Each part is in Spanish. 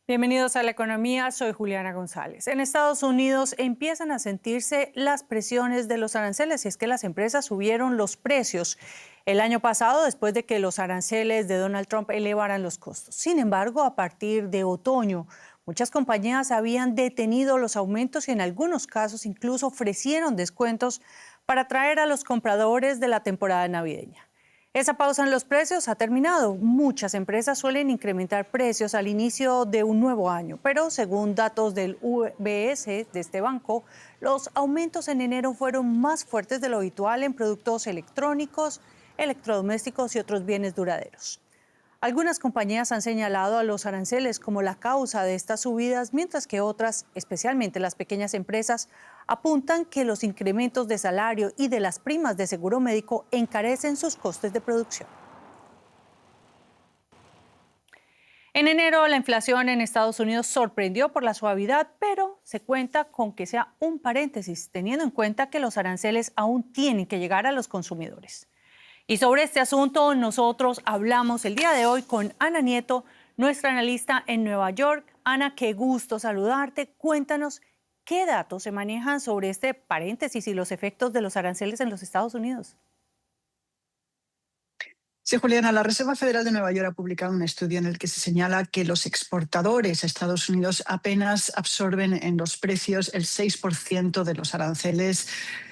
Bienvenidos a La Economía, soy Juliana González. En Estados Unidos empiezan a sentirse las presiones de los aranceles y es que las empresas subieron los precios el año pasado después de que los aranceles de Donald Trump elevaran los costos. Sin embargo, a partir de otoño, muchas compañías habían detenido los aumentos y en algunos casos incluso ofrecieron descuentos para atraer a los compradores de la temporada navideña. Esa pausa en los precios ha terminado. Muchas empresas suelen incrementar precios al inicio de un nuevo año, pero según datos del UBS, de este banco, los aumentos en enero fueron más fuertes de lo habitual en productos electrónicos, electrodomésticos y otros bienes duraderos. Algunas compañías han señalado a los aranceles como la causa de estas subidas, mientras que otras, especialmente las pequeñas empresas, apuntan que los incrementos de salario y de las primas de seguro médico encarecen sus costes de producción. En enero, la inflación en Estados Unidos sorprendió por la suavidad, pero se cuenta con que sea un paréntesis, teniendo en cuenta que los aranceles aún tienen que llegar a los consumidores. Y sobre este asunto nosotros hablamos el día de hoy con Ana Nieto, nuestra analista en Nueva York. Ana, qué gusto saludarte. Cuéntanos qué datos se manejan sobre este paréntesis y los efectos de los aranceles en los Estados Unidos. Sí, Juliana, la Reserva Federal de Nueva York ha publicado un estudio en el que se señala que los exportadores a Estados Unidos apenas absorben en los precios el 6% de los aranceles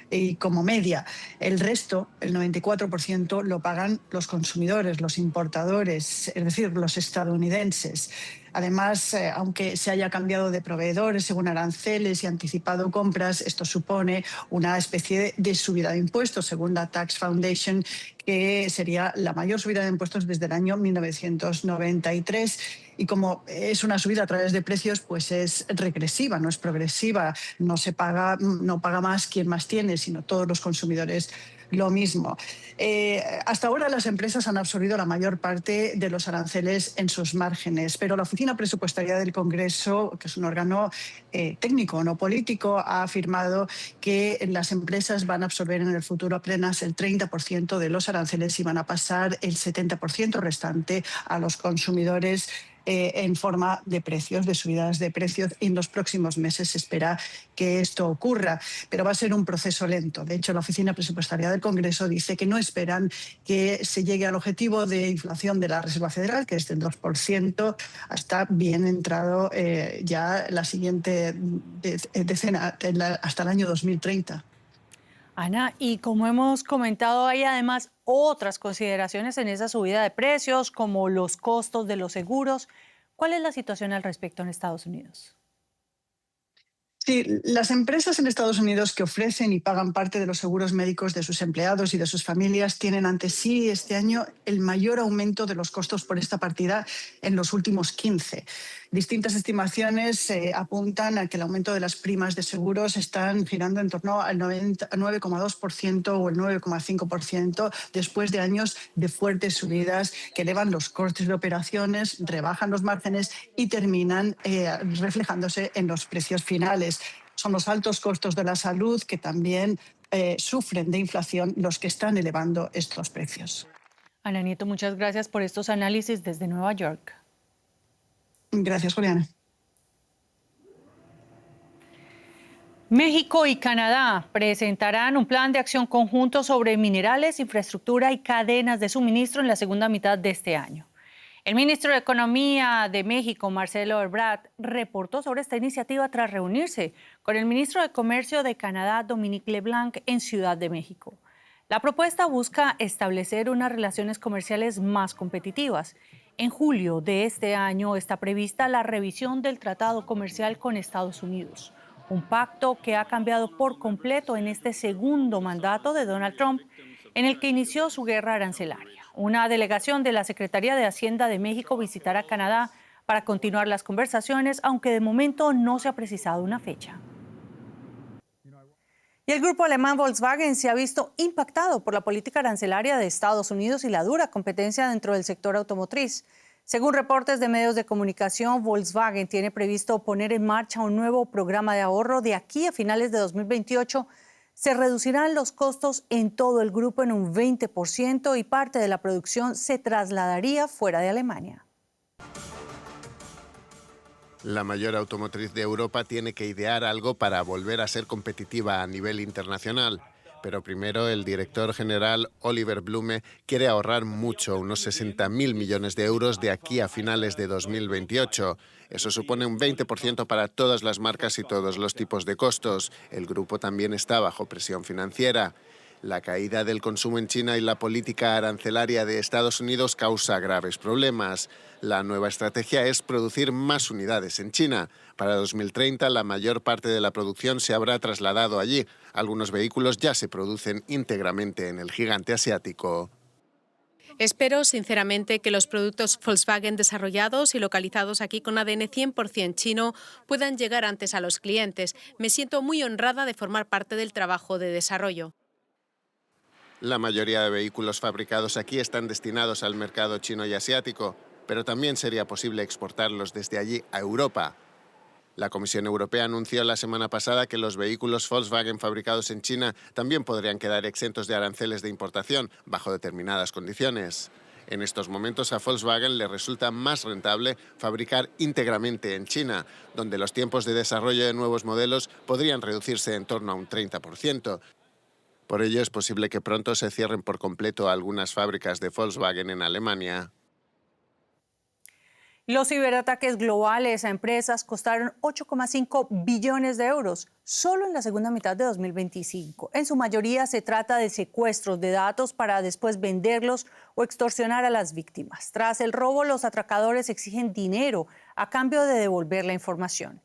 y como media. El resto, el 94%, lo pagan los consumidores, los importadores, es decir, los estadounidenses. Además, aunque se haya cambiado de proveedores según aranceles y anticipado compras, esto supone una especie de subida de impuestos, según la Tax Foundation, que sería la mayor subida de impuestos desde el año 1993. Y como es una subida a través de precios, pues es regresiva, no es progresiva. No paga más quien más tiene, sino todos los consumidores lo mismo. Hasta ahora las empresas han absorbido la mayor parte de los aranceles en sus márgenes, pero la Oficina Presupuestaria del Congreso, que es un órgano técnico, no político, ha afirmado que las empresas van a absorber en el futuro apenas el 30% de los aranceles y van a pasar el 70% restante a los consumidores en forma de precios, de subidas de precios. Y en los próximos meses se espera que esto ocurra, pero va a ser un proceso lento. De hecho, la Oficina Presupuestaria del Congreso dice que no esperan que se llegue al objetivo de inflación de la Reserva Federal, que es del 2%, hasta bien entrado ya la siguiente decena, hasta el año 2030. Ana, y como hemos comentado, hay además otras consideraciones en esa subida de precios, como los costos de los seguros. ¿Cuál es la situación al respecto en Estados Unidos? Sí, las empresas en Estados Unidos que ofrecen y pagan parte de los seguros médicos de sus empleados y de sus familias tienen ante sí este año el mayor aumento de los costos por esta partida en los últimos 15. Distintas estimaciones apuntan a que el aumento de las primas de seguros están girando en torno al 9,2% o el 9,5% después de años de fuertes subidas que elevan los costes de operaciones, rebajan los márgenes y terminan reflejándose en los precios finales. Son los altos costos de la salud que también sufren de inflación los que están elevando estos precios. Ana Nieto, muchas gracias por estos análisis desde Nueva York. Gracias, Juliana. México y Canadá presentarán un plan de acción conjunto sobre minerales, infraestructura y cadenas de suministro en la segunda mitad de este año. El ministro de Economía de México, Marcelo Ebrard, reportó sobre esta iniciativa tras reunirse con el ministro de Comercio de Canadá, Dominic LeBlanc, en Ciudad de México. La propuesta busca establecer unas relaciones comerciales más competitivas. En julio de este año está prevista la revisión del Tratado Comercial con Estados Unidos, un pacto que ha cambiado por completo en este segundo mandato de Donald Trump, en el que inició su guerra arancelaria. Una delegación de la Secretaría de Hacienda de México visitará Canadá para continuar las conversaciones, aunque de momento no se ha precisado una fecha. Y el grupo alemán Volkswagen se ha visto impactado por la política arancelaria de Estados Unidos y la dura competencia dentro del sector automotriz. Según reportes de medios de comunicación, Volkswagen tiene previsto poner en marcha un nuevo programa de ahorro de aquí a finales de 2028. Se reducirán los costos en todo el grupo en un 20% y parte de la producción se trasladaría fuera de Alemania. La mayor automotriz de Europa tiene que idear algo para volver a ser competitiva a nivel internacional. Pero primero el director general Oliver Blume quiere ahorrar mucho, unos 60.000 millones de euros de aquí a finales de 2028. Eso supone un 20% para todas las marcas y todos los tipos de costos. El grupo también está bajo presión financiera. La caída del consumo en China y la política arancelaria de Estados Unidos causa graves problemas. La nueva estrategia es producir más unidades en China. Para 2030, la mayor parte de la producción se habrá trasladado allí. Algunos vehículos ya se producen íntegramente en el gigante asiático. Espero, sinceramente, que los productos Volkswagen desarrollados y localizados aquí con ADN 100% chino puedan llegar antes a los clientes. Me siento muy honrada de formar parte del trabajo de desarrollo. La mayoría de vehículos fabricados aquí están destinados al mercado chino y asiático, pero también sería posible exportarlos desde allí a Europa. La Comisión Europea anunció la semana pasada que los vehículos Volkswagen fabricados en China también podrían quedar exentos de aranceles de importación bajo determinadas condiciones. En estos momentos a Volkswagen le resulta más rentable fabricar íntegramente en China, donde los tiempos de desarrollo de nuevos modelos podrían reducirse en torno a un 30%. Por ello es posible que pronto se cierren por completo algunas fábricas de Volkswagen en Alemania. Los ciberataques globales a empresas costaron 8,5 billones de euros solo en la segunda mitad de 2025. En su mayoría se trata de secuestros de datos para después venderlos o extorsionar a las víctimas. Tras el robo, los atracadores exigen dinero a cambio de devolver la información.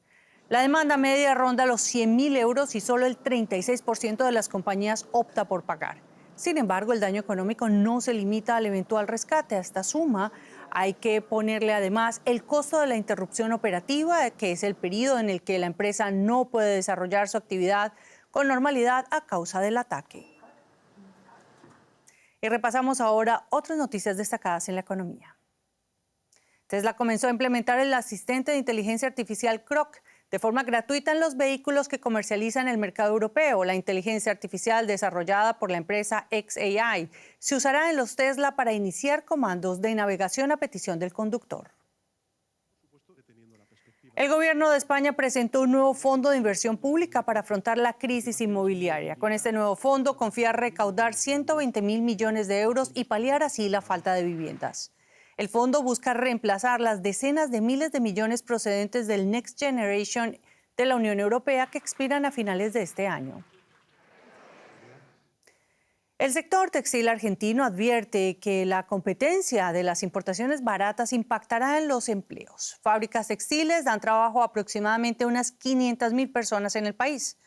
La demanda media ronda los 100.000 euros y solo el 36% de las compañías opta por pagar. Sin embargo, el daño económico no se limita al eventual rescate. A esta suma hay que ponerle además el costo de la interrupción operativa, que es el periodo en el que la empresa no puede desarrollar su actividad con normalidad a causa del ataque. Y repasamos ahora otras noticias destacadas en la economía. Tesla comenzó a implementar el asistente de inteligencia artificial Grok de forma gratuita en los vehículos que comercializa en el mercado europeo. La inteligencia artificial desarrollada por la empresa xAI se usará en los Tesla para iniciar comandos de navegación a petición del conductor. El gobierno de España presentó un nuevo fondo de inversión pública para afrontar la crisis inmobiliaria. Con este nuevo fondo confía recaudar 120.000 millones de euros y paliar así la falta de viviendas. El fondo busca reemplazar las decenas de miles de millones procedentes del Next Generation de la Unión Europea que expiran a finales de este año. El sector textil argentino advierte que la competencia de las importaciones baratas impactará en los empleos. Fábricas textiles dan trabajo a aproximadamente unas 500.000 personas en el país.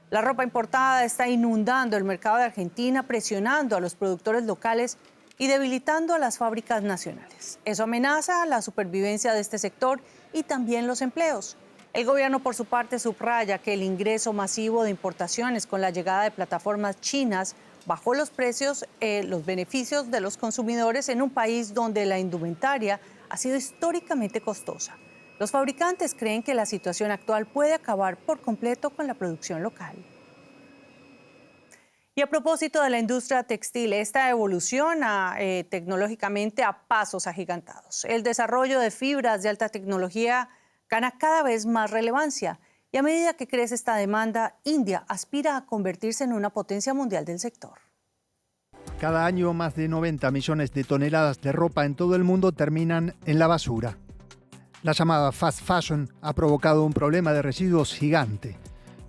La ropa importada está inundando el mercado de Argentina, presionando a los productores locales y debilitando a las fábricas nacionales. Eso amenaza la supervivencia de este sector y también los empleos. El gobierno, por su parte, subraya que el ingreso masivo de importaciones con la llegada de plataformas chinas bajó los precios, los beneficios de los consumidores en un país donde la indumentaria ha sido históricamente costosa. Los fabricantes creen que la situación actual puede acabar por completo con la producción local. Y a propósito de la industria textil, esta evoluciona tecnológicamente a pasos agigantados. El desarrollo de fibras de alta tecnología gana cada vez más relevancia y a medida que crece esta demanda, India aspira a convertirse en una potencia mundial del sector. Cada año más de 90 millones de toneladas de ropa en todo el mundo terminan en la basura. La llamada fast fashion ha provocado un problema de residuos gigante.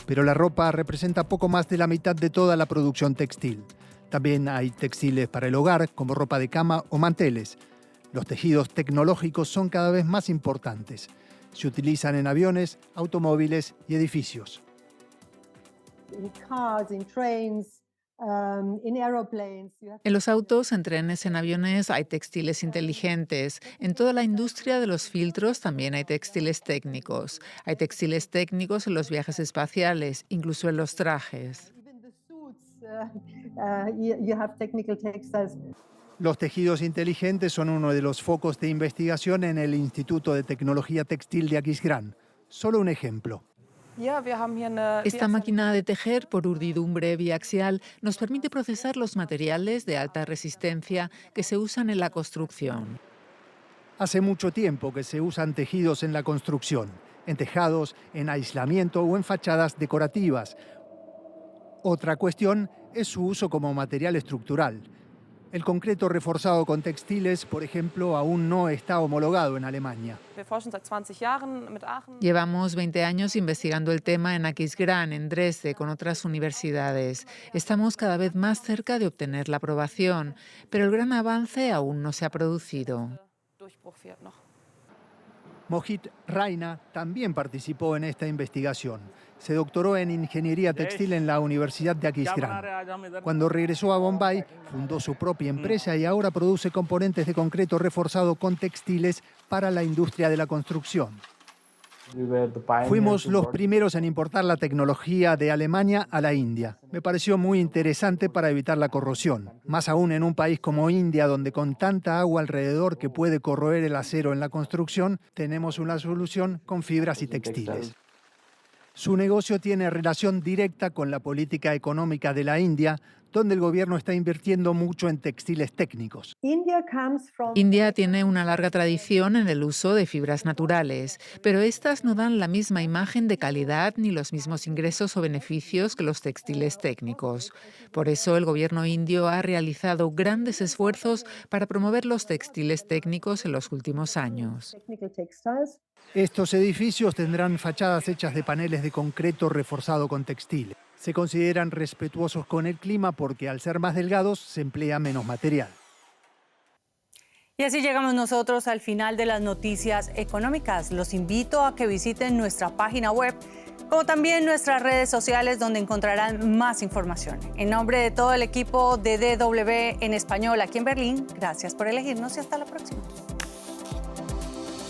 Pero la ropa representa poco más de la mitad de toda la producción textil. También hay textiles para el hogar, como ropa de cama o manteles. Los tejidos tecnológicos son cada vez más importantes. Se utilizan en aviones, automóviles y edificios. En los autos, en trenes, en aviones hay textiles inteligentes. En toda la industria de los filtros también hay textiles técnicos. Hay textiles técnicos en los viajes espaciales, incluso en los trajes. Los tejidos inteligentes son uno de los focos de investigación en el Instituto de Tecnología Textil de Aquisgrán. Solo un ejemplo. Esta máquina de tejer por urdidumbre biaxial nos permite procesar los materiales de alta resistencia que se usan en la construcción. Hace mucho tiempo que se usan tejidos en la construcción. en tejados, en aislamiento o en fachadas decorativas. Otra cuestión es su uso como material estructural. El concreto reforzado con textiles, por ejemplo, aún no está homologado en Alemania. Llevamos 20 años investigando el tema en Aquisgrán, en Dresde, con otras universidades. Estamos cada vez más cerca de obtener la aprobación, pero el gran avance aún no se ha producido. Mohit Raina también participó en esta investigación. Se doctoró en Ingeniería Textil en la Universidad de Aquisgrán. Cuando regresó a Bombay, fundó su propia empresa y ahora produce componentes de concreto reforzado con textiles para la industria de la construcción. Fuimos los primeros en importar la tecnología de Alemania a la India. Me pareció muy interesante para evitar la corrosión, más aún en un país como India, donde con tanta agua alrededor que puede corroer el acero en la construcción, tenemos una solución con fibras y textiles. Su negocio tiene relación directa con la política económica de la India, donde el gobierno está invirtiendo mucho en textiles técnicos. India tiene una larga tradición en el uso de fibras naturales, pero estas no dan la misma imagen de calidad ni los mismos ingresos o beneficios que los textiles técnicos. Por eso el gobierno indio ha realizado grandes esfuerzos para promover los textiles técnicos en los últimos años. Estos edificios tendrán fachadas hechas de paneles de concreto reforzado con textiles. Se consideran respetuosos con el clima porque al ser más delgados se emplea menos material. Y así llegamos nosotros al final de las noticias económicas. Los invito a que visiten nuestra página web, como también nuestras redes sociales, donde encontrarán más información. En nombre de todo el equipo de DW en español aquí en Berlín, gracias por elegirnos y hasta la próxima.